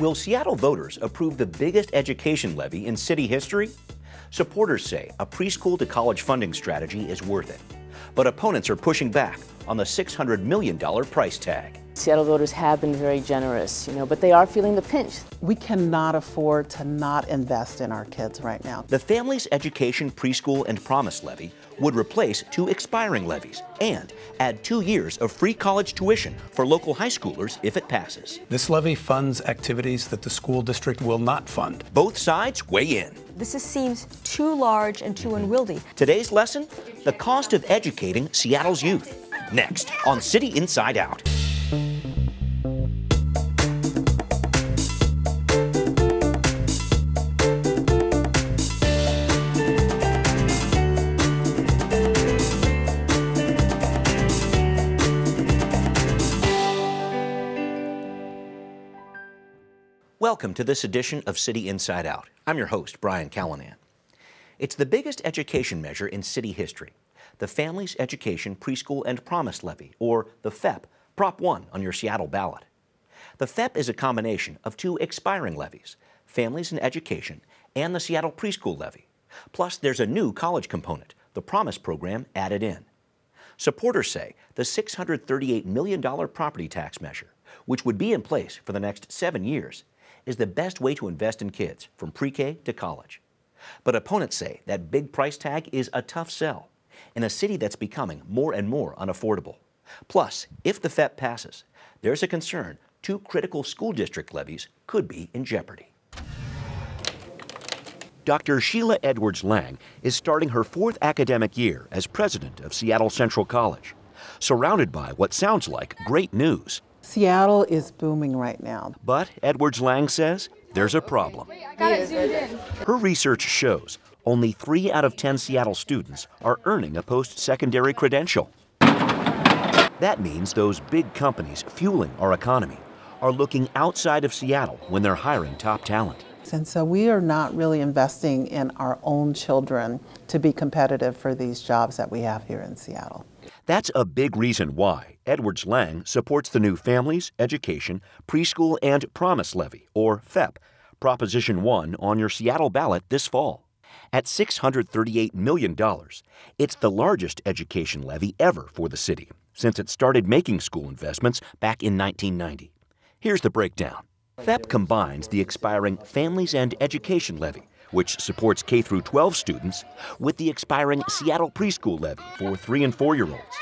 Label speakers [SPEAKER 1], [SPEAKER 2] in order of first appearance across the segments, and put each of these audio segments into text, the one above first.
[SPEAKER 1] Will Seattle voters approve the biggest education levy in city history? Supporters say a preschool to college funding strategy is worth it. But opponents are pushing back on the $600 million price tag.
[SPEAKER 2] Seattle voters have been very generous, but they are feeling the pinch.
[SPEAKER 3] We cannot afford to not invest in our kids right now.
[SPEAKER 1] The Family's Education Preschool and Promise Levy would replace 2 expiring levies and add 2 years of free college tuition for local high schoolers if it passes.
[SPEAKER 4] This levy funds activities that the school district will not fund.
[SPEAKER 1] Both sides weigh in.
[SPEAKER 5] This seems too large and too unwieldy.
[SPEAKER 1] Today's lesson, the cost of educating Seattle's youth. Next on City Inside Out. Welcome to this edition of City Inside Out. I'm your host, Brian Callanan. It's the biggest education measure in city history, the Family's Education Preschool and Promise Levy, or the FEP, Prop 1 on your Seattle ballot. The FEP is a combination of 2 expiring levies, Families and Education and the Seattle Preschool Levy. Plus, there's a new college component, the Promise program, added in. Supporters say the $638 million property tax measure, which would be in place for the next 7 years, is the best way to invest in kids from pre-K to college. But opponents say that big price tag is a tough sell in a city that's becoming more and more unaffordable. Plus, if the FEP passes, there's a concern 2 critical school district levies could be in jeopardy. Dr. Sheila Lange is starting her 4th academic year as president of Seattle Central College, surrounded by what sounds like great news.
[SPEAKER 3] Seattle is booming right now.
[SPEAKER 1] But Lange says there's a problem. Her research shows only 3 out of 10 Seattle students are earning a post-secondary credential. That means those big companies fueling our economy are looking outside of Seattle when they're hiring top talent.
[SPEAKER 3] And so we are not really investing in our own children to be competitive for these jobs that we have here in Seattle.
[SPEAKER 1] That's a big reason why Lange supports the new Families, Education, Preschool and Promise Levy, or FEP, Proposition 1 on your Seattle ballot this fall. At $638 million, it's the largest education levy ever for the city since it started making school investments back in 1990. Here's the breakdown. FEP combines the expiring Families and Education Levy, which supports K-12 students, with the expiring Seattle Preschool Levy for 3- and 4-year-olds.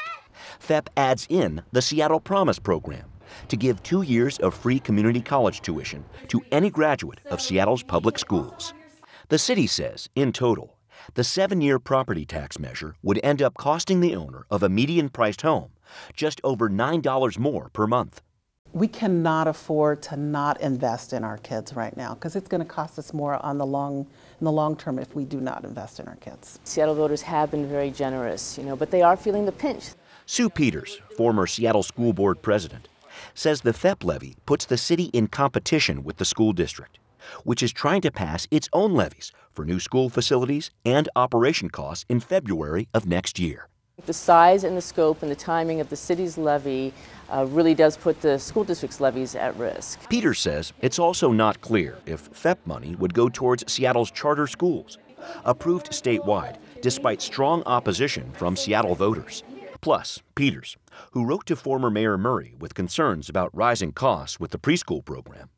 [SPEAKER 1] FEP adds in the Seattle Promise program to give 2 years of free community college tuition to any graduate of Seattle's public schools. The city says, in total, the 7-year property tax measure would end up costing the owner of a median-priced home just over $9 more per month.
[SPEAKER 3] We cannot afford to not invest in our kids right now because it's going to cost us more in the long term if we do not invest in our kids.
[SPEAKER 2] Seattle voters have been very generous, but they are feeling the pinch.
[SPEAKER 1] Sue Peters, former Seattle School Board president, says the FEP levy puts the city in competition with the school district, which is trying to pass its own levies for new school facilities and operation costs in February of next year.
[SPEAKER 2] The size and the scope and the timing of the city's levy really does put the school district's levies at risk.
[SPEAKER 1] Peters says it's also not clear if FEP money would go towards Seattle's charter schools, approved statewide despite strong opposition from Seattle voters. Plus, Peters, who wrote to former Mayor Murray with concerns about rising costs with the preschool program,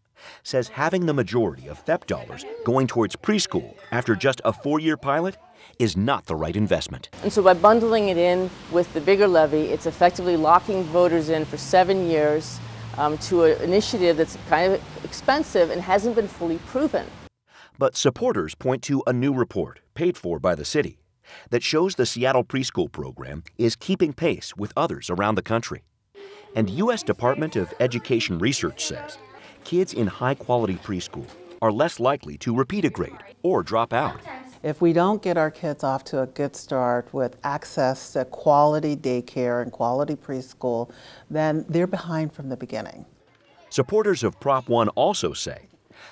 [SPEAKER 1] says having the majority of FEP dollars going towards preschool after just a 4-year pilot is not the right investment.
[SPEAKER 2] And so by bundling it in with the bigger levy, it's effectively locking voters in for 7 years to an initiative that's kind of expensive and hasn't been fully proven.
[SPEAKER 1] But supporters point to a new report, paid for by the city, that shows the Seattle preschool program is keeping pace with others around the country. And U.S. Department of Education research says kids in high-quality preschool are less likely to repeat a grade or drop out.
[SPEAKER 3] If we don't get our kids off to a good start with access to quality daycare and quality preschool, then they're behind from the beginning.
[SPEAKER 1] Supporters of Prop 1 also say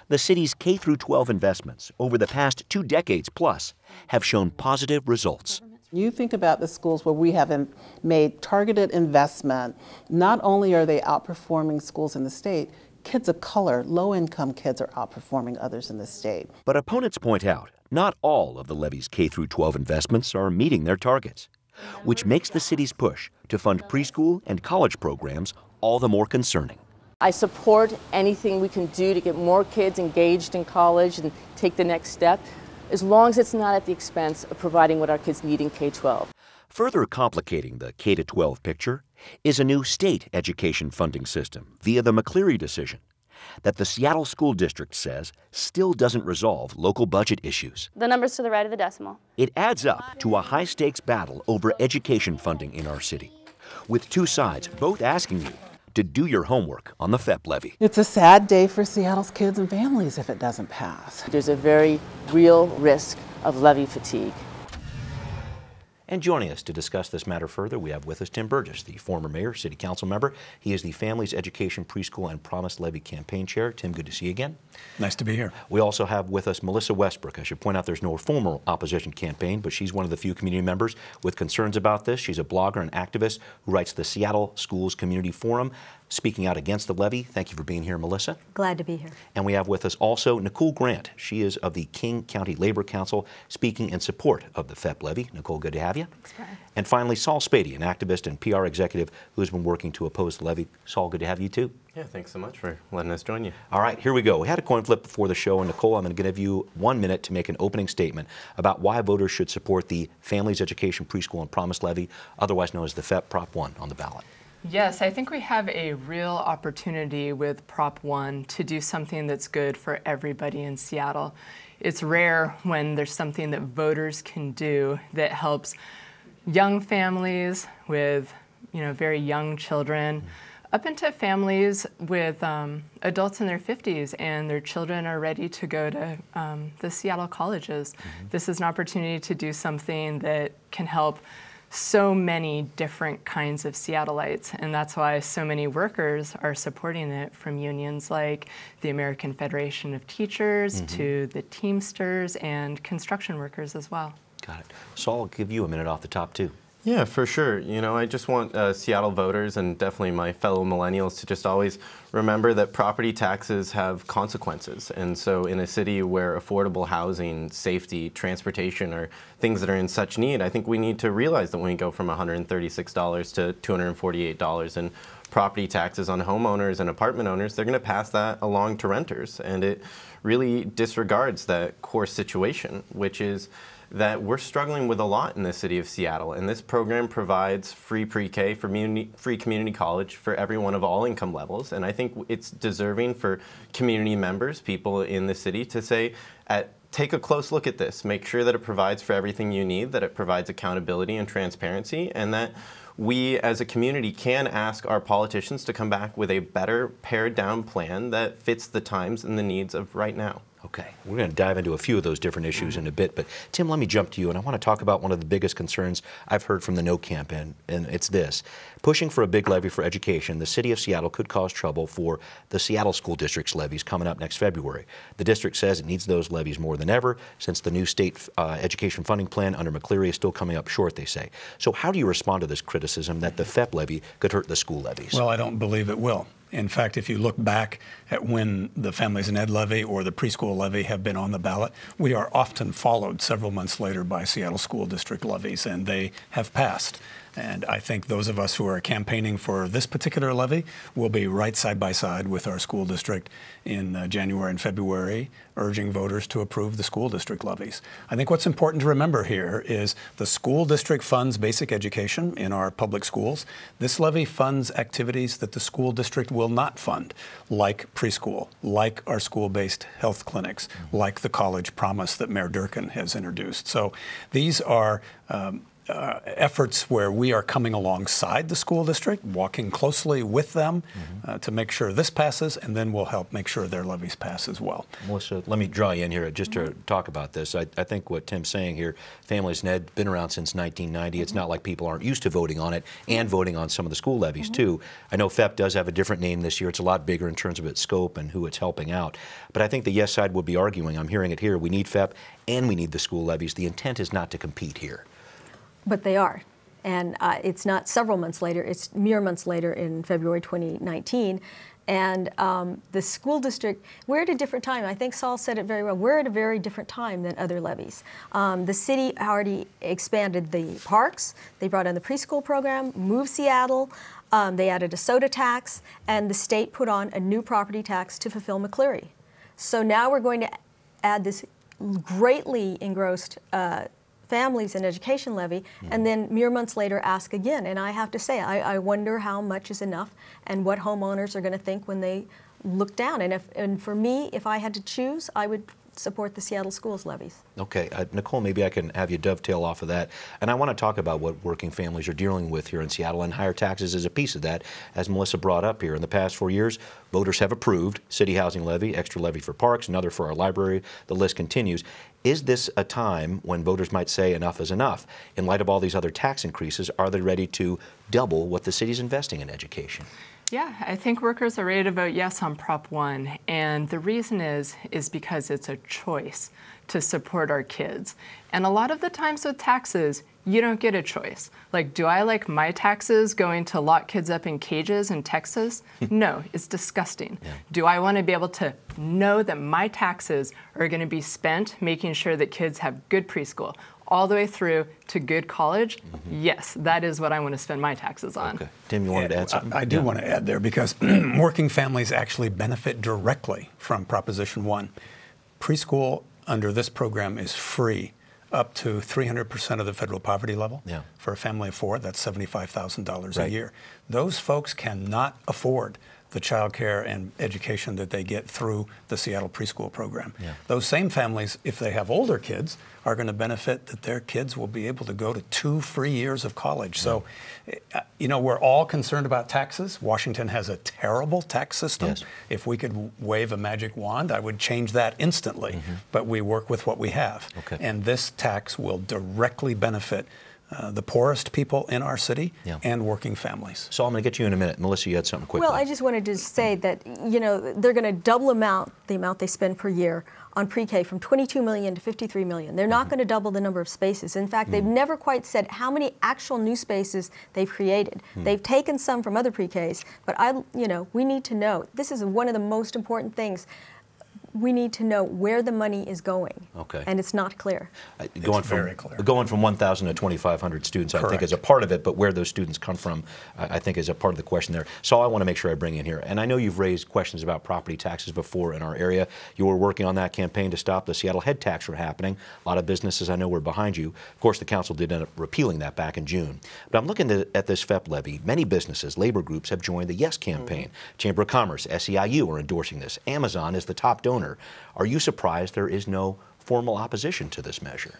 [SPEAKER 1] the city's K-12 investments over the past 2 decades plus have shown positive results.
[SPEAKER 3] You think about the schools where we have made targeted investment, not only are they outperforming schools in the state, kids of color, low-income kids are outperforming others in the state.
[SPEAKER 1] But opponents point out not all of the levy's K-12 investments are meeting their targets, which makes the city's push to fund preschool and college programs all the more concerning.
[SPEAKER 2] I support anything we can do to get more kids engaged in college and take the next step, as long as it's not at the expense of providing what our kids need in K-12.
[SPEAKER 1] Further complicating the K-12 picture is a new state education funding system via the McCleary decision that the Seattle School District says still doesn't resolve local budget issues.
[SPEAKER 6] The numbers to the right of the decimal.
[SPEAKER 1] It adds up to a high-stakes battle over education funding in our city, with two sides both asking you to do your homework on the FEP levy.
[SPEAKER 3] It's a sad day for Seattle's kids and families if it doesn't pass.
[SPEAKER 2] There's a very real risk of levy fatigue.
[SPEAKER 1] And joining us to discuss this matter further, we have with us Tim Burgess, the former mayor, city council member. He is the Families Education, Preschool and Promise Levy campaign chair. Tim, good to see you again.
[SPEAKER 4] Nice to be here.
[SPEAKER 1] We also have with us Melissa Westbrook. I should point out there's no formal opposition campaign, but she's one of the few community members with concerns about this. She's a blogger and activist who writes the Seattle Schools Community Forum, speaking out against the levy. Thank you for being here, Melissa.
[SPEAKER 5] Glad to be here.
[SPEAKER 1] And we have with us also Nicole Grant. She is of the King County Labor Council, speaking in support of the FEP levy. Nicole, good to have you.
[SPEAKER 5] Thanks, Brian.
[SPEAKER 1] And finally, Saul Spady, an activist and PR executive who has been working to oppose the levy. Saul, good to have you too.
[SPEAKER 7] Yeah, thanks so much for letting us join you.
[SPEAKER 1] All right, here we go. We had a coin flip before the show, and Nicole, I'm going to give you 1 minute to make an opening statement about why voters should support the Families Education, Preschool and Promise Levy, otherwise known as the FEP Prop 1 on the ballot.
[SPEAKER 8] Yes, I think we have a real opportunity with Prop 1 to do something that's good for everybody in Seattle. It's rare when there's something that voters can do that helps young families with, very young children, up into families with adults in their 50s and their children are ready to go to the Seattle colleges. This is an opportunity to do something that can help so many different kinds of Seattleites, and that's why so many workers are supporting it, from unions like the American Federation of Teachers to the Teamsters and construction workers as well.
[SPEAKER 1] Got it. Saul, I'll give you a minute off the top too.
[SPEAKER 7] Yeah, for sure. I just want Seattle voters and definitely my fellow millennials to just always remember that property taxes have consequences. And so in a city where affordable housing, safety, transportation are things that are in such need, I think we need to realize that when we go from $136 to $248 in property taxes on homeowners and apartment owners, they're going to pass that along to renters. And it really disregards that core situation, which is that we're struggling with a lot in the city of Seattle, and this program provides free pre-K, free community college for everyone of all income levels, and I think it's deserving for community members, people in the city, to say, take a close look at this, make sure that it provides for everything you need, that it provides accountability and transparency, and that we as a community can ask our politicians to come back with a better pared down plan that fits the times and the needs of right now.
[SPEAKER 1] Okay, we're going to dive into a few of those different issues in a bit, but Tim, let me jump to you, and I want to talk about one of the biggest concerns I've heard from the No camp, and it's this. Pushing for a big levy for education, the city of Seattle could cause trouble for the Seattle School District's levies coming up next February. The district says it needs those levies more than ever, since the new state education funding plan under McCleary is still coming up short, they say. So how do you respond to this criticism that the FEP levy could hurt the school levies?
[SPEAKER 4] Well, I don't believe it will. In fact, if you look back at when the Families and Ed levy or the preschool levy have been on the ballot, we are often followed several months later by Seattle School District levies, and they have passed. And I think those of us who are campaigning for this particular levy will be right side by side with our school district in January and February, urging voters to approve the school district levies. I think what's important to remember here is the school district funds basic education in our public schools. This levy funds activities that the school district will not fund, like preschool, like our school-based health clinics, like the college promise that Mayor Durkin has introduced. So these are efforts where we are coming alongside the school district, walking closely with them to make sure this passes, and then we'll help make sure their levies pass as well.
[SPEAKER 1] Melissa, let me draw you in here just to talk about this. I think what Tim's saying here, Families and Ed, been around since 1990. It's not like people aren't used to voting on it and voting on some of the school levies too. I know FEP does have a different name this year. It's a lot bigger in terms of its scope and who it's helping out. But I think the yes side would be arguing, I'm hearing it here, we need FEP and we need the school levies. The intent is not to compete here.
[SPEAKER 5] But they are. And it's not several months later, it's mere months later in February 2019. And the school district, we're at a different time. I think Saul said it very well. We're at a very different time than other levies. The city already expanded the parks. They brought in the preschool program, moved Seattle. They added a soda tax, and the state put on a new property tax to fulfill McCleary. So now we're going to add this greatly engrossed families and education levy, and then mere months later ask again. And I have to say, I wonder how much is enough and what homeowners are going to think when they look down. And for me, if I had to choose, I would support the Seattle schools levies.
[SPEAKER 1] Okay, Nicole, maybe I can have you dovetail off of that. And I want to talk about what working families are dealing with here in Seattle, and higher taxes is a piece of that. As Melissa brought up here, in the past 4 years, voters have approved city housing levy, extra levy for parks, another for our library. The list continues. Is this a time when voters might say enough is enough? In light of all these other tax increases, are they ready to double what the city's investing in education?
[SPEAKER 8] Yeah, I think workers are ready to vote yes on Prop 1, and the reason is because it's a choice to support our kids. And a lot of the times with taxes, you don't get a choice. Like, do I like my taxes going to lock kids up in cages in Texas? No, it's disgusting. Yeah. Do I want to be able to know that my taxes are going to be spent making sure that kids have good preschool, all the way through to good college? Yes, that is what I want to spend my taxes on.
[SPEAKER 1] Okay. Tim, you wanted to add something?
[SPEAKER 4] I do want to add there, because working families actually benefit directly from Proposition 1. Preschool under this program is free up to 300% of the federal poverty level.
[SPEAKER 1] Yeah.
[SPEAKER 4] For a family of 4, that's $75,000 a
[SPEAKER 1] Right.
[SPEAKER 4] year. Those folks cannot afford the child care and education that they get through the Seattle preschool program.
[SPEAKER 1] Yeah.
[SPEAKER 4] Those same families, if they have older kids, are going to benefit that their kids will be able to go to 2 free years of college. Yeah. So, you know, we're all concerned about taxes. Washington has a terrible tax system.
[SPEAKER 1] Yes.
[SPEAKER 4] If we could wave a magic wand, I would change that instantly. But we work with what we have.
[SPEAKER 1] Okay.
[SPEAKER 4] And this tax will directly benefit the poorest people in our city and working families.
[SPEAKER 1] So I'm going to get you in a minute. Melissa, you had something quickly.
[SPEAKER 5] Well, I just wanted to say that, you know, they're going to double the amount they spend per year on pre-K from 22 million to 53 million. They're not going to double the number of spaces. In fact, they've never quite said how many actual new spaces they've created. They've taken some from other pre-Ks, but we need to know. This is one of the most important things. We need to know where the money is going.
[SPEAKER 1] Okay.
[SPEAKER 5] And it's not clear.
[SPEAKER 4] Very clear.
[SPEAKER 1] Going from 1,000 to 2,500 students, I think, is a part of it, but where those students come from, I think, is a part of the question there. So I want to make sure I bring in here, and I know you've raised questions about property taxes before in our area. You were working on that campaign to stop the Seattle head tax from happening. A lot of businesses, I know, were behind you. Of course, the council did end up repealing that back in June. But I'm looking at this FEP levy. Many businesses, labor groups, have joined the Yes campaign. Chamber of Commerce, SEIU are endorsing this. Amazon is the top donor. Are you surprised there is no formal opposition to this measure?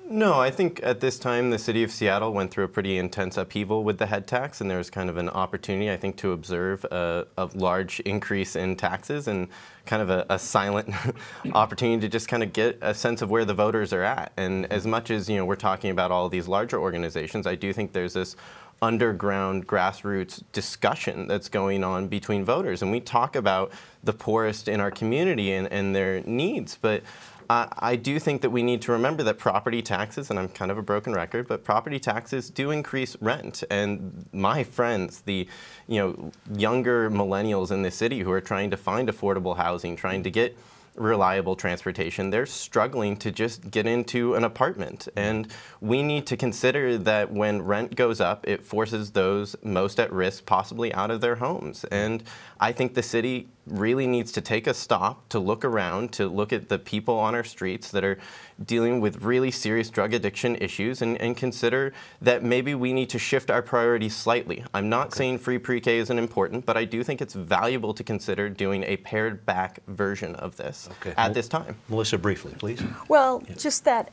[SPEAKER 7] No, I think at this time the city of Seattle went through a pretty intense upheaval with the head tax, and there was kind of an opportunity, I think, to observe a large increase in taxes and kind of a silent opportunity to just kind of get a sense of where the voters are at. And as much as, you know, we're talking about all these larger organizations, I do think there's this underground grassroots discussion that's going on between voters. And we talk about the poorest in our community and their needs, but I do think that we need to remember that property taxes, and I'm kind of a broken record, but property taxes do increase rent. And my friends, the younger millennials in the city who are trying to find affordable housing, trying to get reliable transportation, they're struggling to just get into an apartment. And we need to consider that when rent goes up, it forces those most at risk possibly out of their homes. And I think the city really needs to take a stop, to look around, to look at the people on our streets that are dealing with really serious drug addiction issues and consider that maybe we need to shift our priorities slightly. I'm not saying free pre-K isn't important, but I do think it's valuable to consider doing a pared back version of this at this time.
[SPEAKER 1] Melissa, briefly, please.
[SPEAKER 5] Well, just that,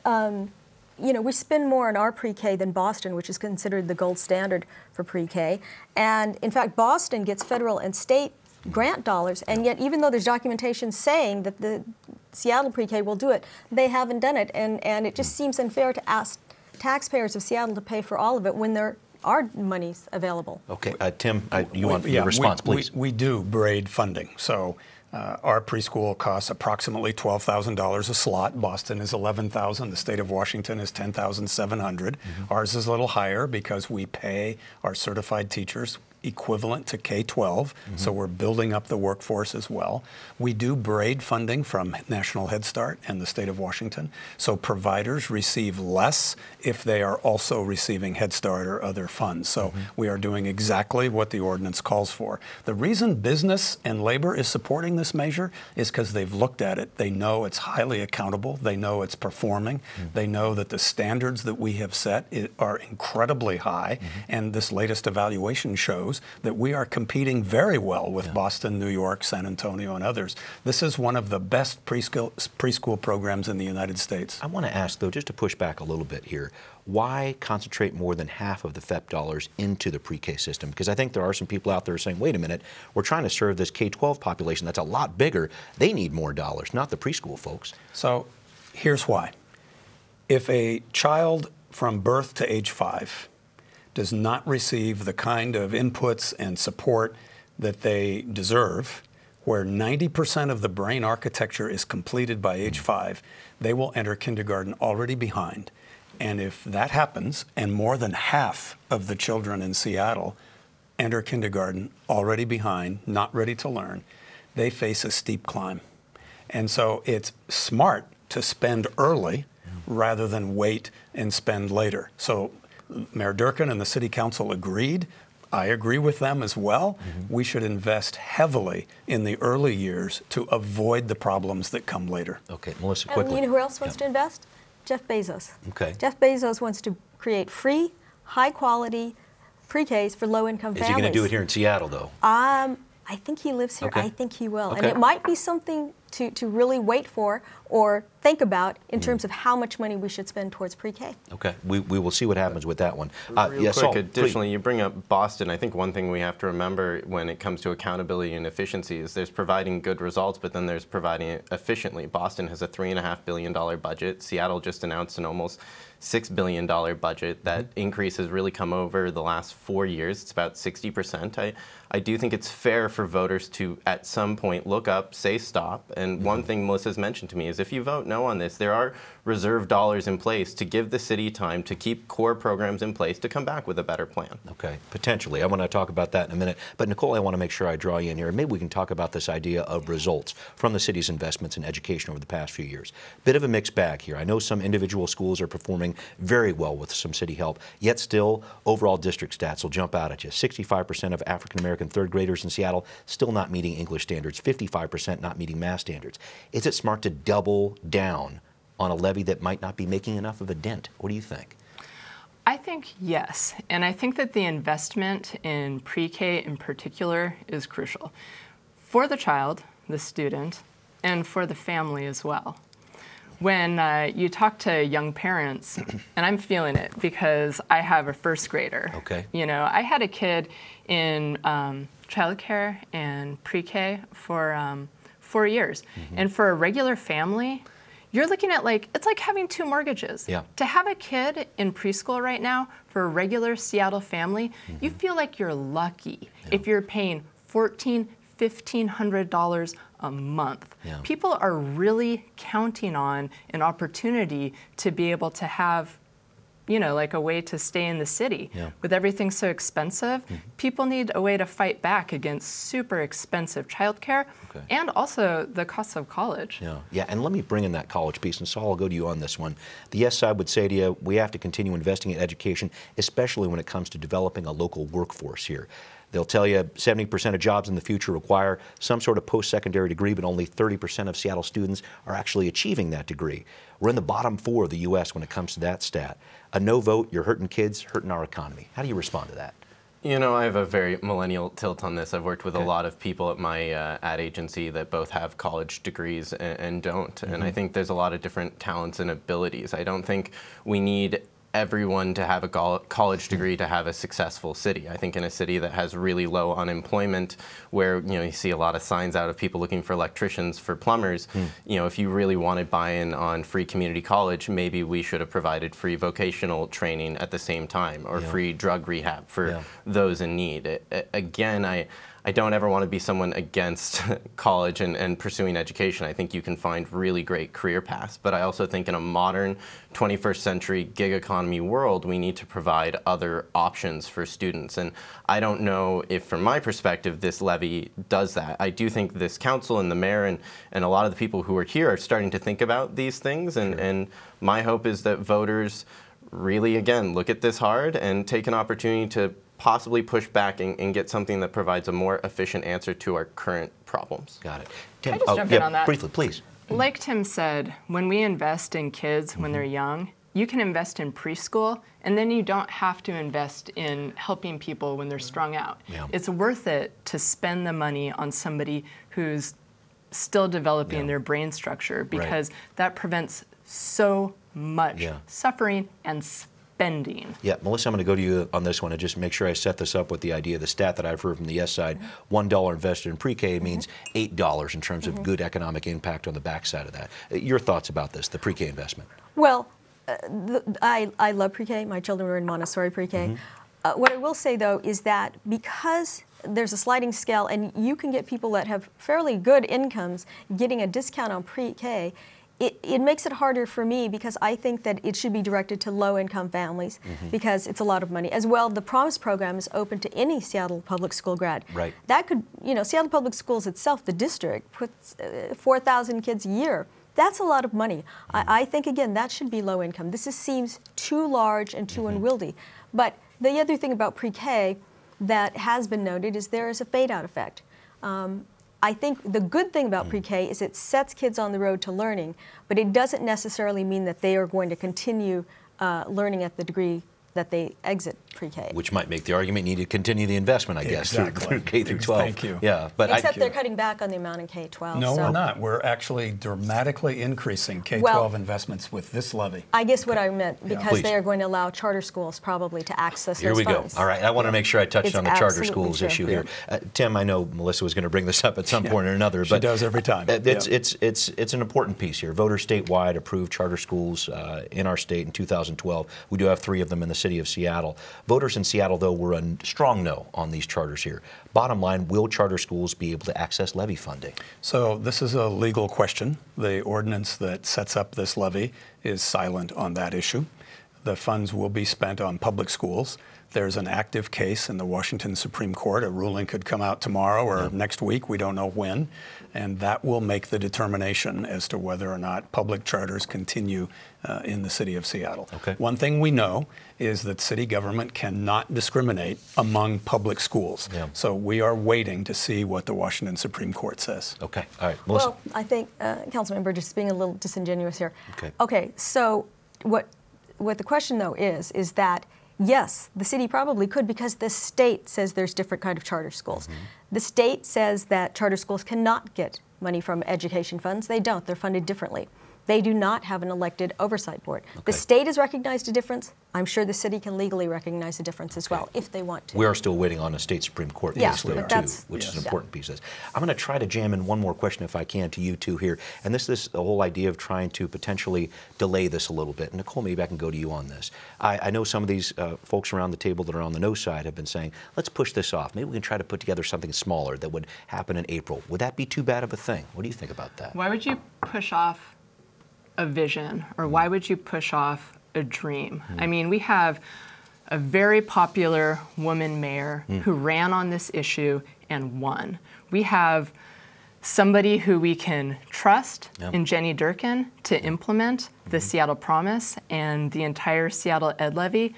[SPEAKER 5] we spend more on our pre-K than Boston, which is considered the gold standard for pre-K. And in fact, Boston gets federal and state grant dollars, and yet even though there's documentation saying that the Seattle pre-K will do it, they haven't done it, and it just seems unfair to ask taxpayers of Seattle to pay for all of it when there are monies available.
[SPEAKER 1] Okay, Tim, you want your response, please.
[SPEAKER 4] We do braid funding, so Our preschool costs approximately $12,000 a slot. Boston is $11,000. The state of Washington is $10,700. Ours is a little higher because we pay our certified teachers equivalent to K-12, so we're building up the workforce as well. We do braid funding from National Head Start and the state of Washington, so providers receive less if they are also receiving Head Start or other funds. So we are doing exactly what the ordinance calls for. The reason business and labor is supporting this measure is because they've looked at it. They know it's highly accountable. They know it's performing. They know that the standards that we have set are incredibly high, and this latest evaluation shows that we are competing very well with Boston, New York, San Antonio, and others. This is one of the best preschool programs in the United States.
[SPEAKER 1] I want to ask, though, just to push back a little bit here, why concentrate more than half of the FEP dollars into the pre-K system? Because I think there are some people out there saying, wait a minute, we're trying to serve this K-12 population that's a lot bigger. They need more dollars, not the preschool folks.
[SPEAKER 4] So here's why. If a child from birth to age 5 does not receive the kind of inputs and support that they deserve, where 90% of the brain architecture is completed by age 5, they will enter kindergarten already behind. And if that happens, and more than half of the children in Seattle enter kindergarten already behind, not ready to learn, they face a steep climb. And so it's smart to spend early rather than wait and spend later. So Mayor Durkin and the City Council agreed. I agree with them as well. We should invest heavily in the early years to avoid the problems that come later.
[SPEAKER 1] Okay, Melissa, quickly.
[SPEAKER 5] And you know who else wants to invest? Jeff Bezos.
[SPEAKER 1] Okay.
[SPEAKER 5] Jeff Bezos wants to create free, high-quality pre-Ks for low-income families.
[SPEAKER 1] Is he going to do it here in Seattle, though?
[SPEAKER 5] I think he lives here.
[SPEAKER 1] Okay.
[SPEAKER 5] I think he will.
[SPEAKER 1] Okay.
[SPEAKER 5] And it might be something to really wait for or think about in terms of how much money we should spend towards pre-K.
[SPEAKER 1] Okay, we will see what happens with that one.
[SPEAKER 7] Real
[SPEAKER 1] yes,
[SPEAKER 7] quick,
[SPEAKER 1] Saul,
[SPEAKER 7] additionally,
[SPEAKER 1] please.
[SPEAKER 7] you bring up Boston. I think one thing we have to remember when it comes to accountability and efficiency is there's providing good results, but then there's providing it efficiently. Boston has a $3.5 billion budget. Seattle just announced an almost $6 billion budget. That increase has really come over the last 4 years. It's about 60%. I do think it's fair for voters to, at some point, look up, say stop. And one thing Melissa's mentioned to me is if you vote no on this, there are reserve dollars in place to give the city time to keep core programs in place to come back with a better plan.
[SPEAKER 1] Okay, potentially. I want to talk about that in a minute. But Nicole, I want to make sure I draw you in here. Maybe we can talk about this idea of results from the city's investments in education over the past few years. Bit of a mixed bag here. I know some individual schools are performing very well with some city help, yet still overall district stats will jump out at you. 65% of African-American third graders in Seattle still not meeting English standards, 55% not meeting math standards. Is it smart to double down on a levy that might not be making enough of a dent? What do you think?
[SPEAKER 8] I think yes, and I think that the investment in pre-K in particular is crucial for the child, the student, and for the family as well. When you talk to young parents, and I'm feeling it because I have a first grader.
[SPEAKER 1] Okay.
[SPEAKER 8] You know, I had a kid in childcare and pre-K for 4 years, and for a regular family, you're looking at it's like having 2 mortgages.
[SPEAKER 1] Yeah.
[SPEAKER 8] To have a kid in preschool right now for a regular Seattle family, you feel like you're lucky if you're paying $1,500 a month.
[SPEAKER 1] Yeah.
[SPEAKER 8] People are really counting on an opportunity to be able to have, a way to stay in the city.
[SPEAKER 1] Yeah.
[SPEAKER 8] With everything so expensive, people need a way to fight back against super expensive childcare and also the cost of college.
[SPEAKER 1] Yeah, and let me bring in that college piece, and Saul, I'll go to you on this one. The yes side would say to you, we have to continue investing in education, especially when it comes to developing a local workforce here. They'll tell you 70% of jobs in the future require some sort of post-secondary degree, but only 30% of Seattle students are actually achieving that degree. We're in the bottom 4 of the U.S. when it comes to that stat. A no vote, you're hurting kids, hurting our economy. How do you respond to that?
[SPEAKER 7] You know, I have a very millennial tilt on this. I've worked with a lot of people at my ad agency that both have college degrees and don't. And I think there's a lot of different talents and abilities. I don't think we need everyone to have a college degree to have a successful city. I think in a city that has really low unemployment, where you see a lot of signs out of people looking for electricians, for plumbers, if you really wanted buy-in on free community college, maybe we should have provided free vocational training at the same time, or free drug rehab for those in need. Again, I don't ever want to be someone against college and pursuing education. I think you can find really great career paths, but I also think in a modern 21st century gig economy world, we need to provide other options for students. And I don't know if, from my perspective, this levy does that. I do think this council and the mayor and a lot of the people who are here are starting to think about these things, and my hope is that voters really, again, look at this hard and take an opportunity to possibly push back and get something that provides a more efficient answer to our current problems.
[SPEAKER 1] Got it.
[SPEAKER 8] Can I just jump in on that?
[SPEAKER 1] Briefly, please.
[SPEAKER 8] Like Tim said, when we invest in kids when they're young, you can invest in preschool, and then you don't have to invest in helping people when they're strung out.
[SPEAKER 1] Yeah.
[SPEAKER 8] It's worth it to spend the money on somebody who's still developing their brain structure, because that prevents so much suffering and spending.
[SPEAKER 1] Yeah, Melissa, I'm going to go to you on this one and just make sure I set this up with the idea. The stat that I've heard from the yes side, $1 invested in pre-K means $8 in terms of good economic impact on the backside of that. Your thoughts about this, the pre-K investment?
[SPEAKER 5] Well, I love pre-K. My children were in Montessori pre-K. What I will say, though, is that because there's a sliding scale and you can get people that have fairly good incomes getting a discount on pre-K, it makes it harder for me, because I think that it should be directed to low-income families, because it's a lot of money. As well, the Promise program is open to any Seattle public school grad.
[SPEAKER 1] Right.
[SPEAKER 5] That could, Seattle Public Schools itself, the district, puts 4,000 kids a year. That's a lot of money. I think, again, that should be low income. This seems too large and too unwieldy. But the other thing about pre-K that has been noted is there is a fade-out effect. I think the good thing about pre-K is it sets kids on the road to learning, but it doesn't necessarily mean that they are going to continue learning at the degree that they exit pre-K.
[SPEAKER 1] Which might make the argument you need to continue the investment, I guess, through K through 12.
[SPEAKER 4] Thank you.
[SPEAKER 1] Yeah, but
[SPEAKER 5] Except they're cutting back on the amount in K-12.
[SPEAKER 4] No,
[SPEAKER 5] so.
[SPEAKER 4] we're not. We're actually dramatically increasing K-12 investments with this levy.
[SPEAKER 5] I guess what I meant, because
[SPEAKER 1] Please.
[SPEAKER 5] they are going to allow charter schools probably to access
[SPEAKER 1] Here
[SPEAKER 5] those
[SPEAKER 1] we
[SPEAKER 5] funds.
[SPEAKER 1] go. All right, I want to make sure I touched
[SPEAKER 5] It's
[SPEAKER 1] on the charter
[SPEAKER 5] absolutely
[SPEAKER 1] schools
[SPEAKER 5] true.
[SPEAKER 1] issue here. Tim, I know Melissa was going to bring this up at some point or another,
[SPEAKER 4] She
[SPEAKER 1] but
[SPEAKER 4] does every time.
[SPEAKER 1] It's an important piece here. Voters statewide approved charter schools in our state in 2012. We do have 3 of them in the city of Seattle. Voters in Seattle, though, were a strong no on these charters here. Bottom line, will charter schools be able to access levy funding?
[SPEAKER 4] So this is a legal question. The ordinance that sets up this levy is silent on that issue. The funds will be spent on public schools. There's an active case in the Washington Supreme Court. A ruling could come out tomorrow or next week. We don't know when. And that will make the determination as to whether or not public charters continue in the city of Seattle.
[SPEAKER 1] Okay.
[SPEAKER 4] One thing we know is that city government cannot discriminate among public schools.
[SPEAKER 1] Yeah.
[SPEAKER 4] So we are waiting to see what the Washington Supreme Court says.
[SPEAKER 1] Okay. All right. Melissa.
[SPEAKER 5] Well, I think, Councilman Burgess is being a little disingenuous here.
[SPEAKER 1] Okay.
[SPEAKER 5] Okay, so what the question, though, is that yes, the city probably could, because the state says there's different kind of charter schools. The state says that charter schools cannot get money from education funds. They don't. They're funded differently. They do not have an elected oversight board.
[SPEAKER 1] Okay.
[SPEAKER 5] The state has recognized a difference. I'm sure the city can legally recognize a difference as well, if they want to.
[SPEAKER 1] We are still waiting on a state Supreme Court case, though, too, which is an important piece of this. I'm going to try to jam in one more question, if I can, to you two here. And this is the whole idea of trying to potentially delay this a little bit. Nicole, maybe I can go to you on this. I know some of these folks around the table that are on the no side have been saying, let's push this off. Maybe we can try to put together something smaller that would happen in April. Would that be too bad of a thing? What do you think about that?
[SPEAKER 8] Why would you push off a vision, or why would you push off a dream? I mean, we have a very popular woman mayor who ran on this issue and won. We have somebody who we can trust in Jenny Durkin to implement the Seattle Promise and the entire Seattle Ed Levy.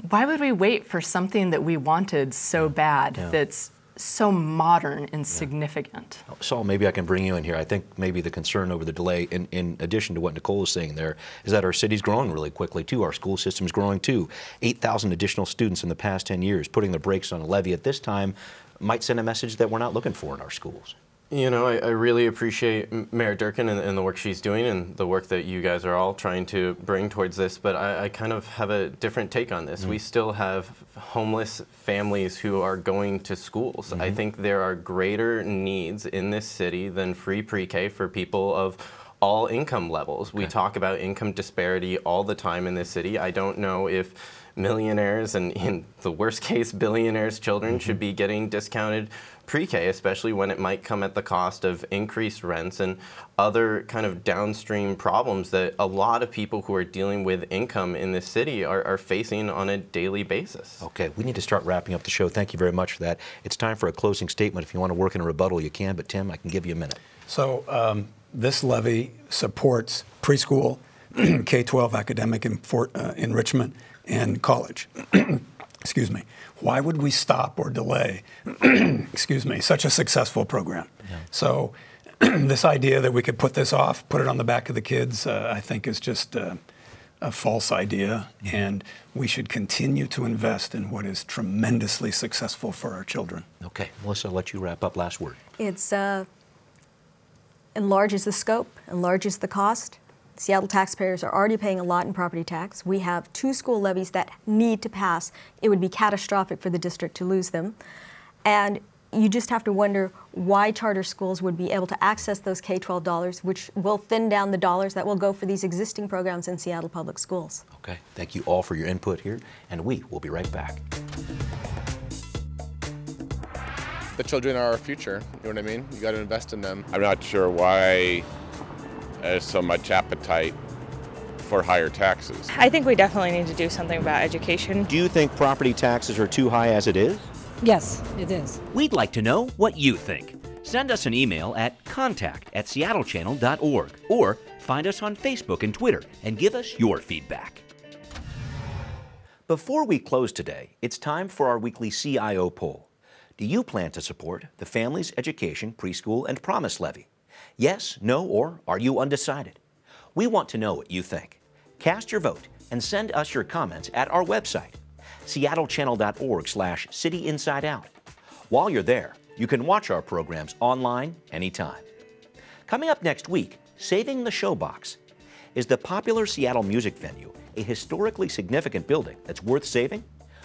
[SPEAKER 8] Why would we wait for something that we wanted so bad that's so modern and significant?
[SPEAKER 1] Saul, maybe I can bring you in here. I think maybe the concern over the delay, in addition to what Nicole is saying there, is that our city's growing really quickly, too. Our school system's growing, too. 8,000 additional students in the past 10 years. Putting the brakes on a levy at this time might send a message that we're not looking for in our schools.
[SPEAKER 7] You know, I really appreciate Mayor Durkin and the work she's doing and the work that you guys are all trying to bring towards this, but I kind of have a different take on this. We still have homeless families who are going to schools. I think there are greater needs in this city than free pre-K for people of all income levels. We talk about income disparity all the time in this city. I don't know if millionaires and, in the worst case, billionaires' children should be getting discounted pre-K, especially when it might come at the cost of increased rents and other kind of downstream problems that a lot of people who are dealing with income in this city are facing on a daily basis.
[SPEAKER 1] Okay, we need to start wrapping up the show. Thank you very much for that. It's time for a closing statement. If you want to work in a rebuttal, you can, but Tim, I can give you a minute.
[SPEAKER 4] So this levy supports preschool, K-12 academic enrichment, and college. Excuse me. Why would we stop or delay, excuse me, such a successful program? Yeah. So this idea that we could put this off, put it on the back of the kids, I think is just a false idea, and we should continue to invest in what is tremendously successful for our children.
[SPEAKER 1] Okay, Melissa, I'll let you wrap up. Last word.
[SPEAKER 5] It's enlarges the scope, enlarges the cost. Seattle taxpayers are already paying a lot in property tax. We have 2 school levies that need to pass. It would be catastrophic for the district to lose them. And you just have to wonder why charter schools would be able to access those K-12 dollars, which will thin down the dollars that will go for these existing programs in Seattle Public Schools.
[SPEAKER 1] Okay, thank you all for your input here, and we will be right back.
[SPEAKER 6] The children are our future, you know what I mean? You got to invest in them. I'm not sure why there's so much appetite for higher taxes.
[SPEAKER 9] I think we definitely need to do something about education.
[SPEAKER 1] Do you think property taxes are too high as it is?
[SPEAKER 10] Yes, it is.
[SPEAKER 11] We'd like to know what you think. Send us an email at contact@seattlechannel.org or find us on Facebook and Twitter and give us your feedback.
[SPEAKER 1] Before we close today, it's time for our weekly Cio Poll. Do you plan to support the Families Education, Preschool and Promise Levy? Yes, no, or are you undecided? We want to know what you think. Cast your vote and send us your comments at our website, seattlechannel.org/cityinsideout. While you're there, you can watch our programs online anytime. Coming up next week, Saving the Showbox. Is the popular Seattle music venue a historically significant building that's worth saving?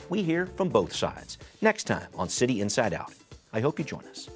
[SPEAKER 1] We hear from both sides next time on City Inside Out. I hope you join us.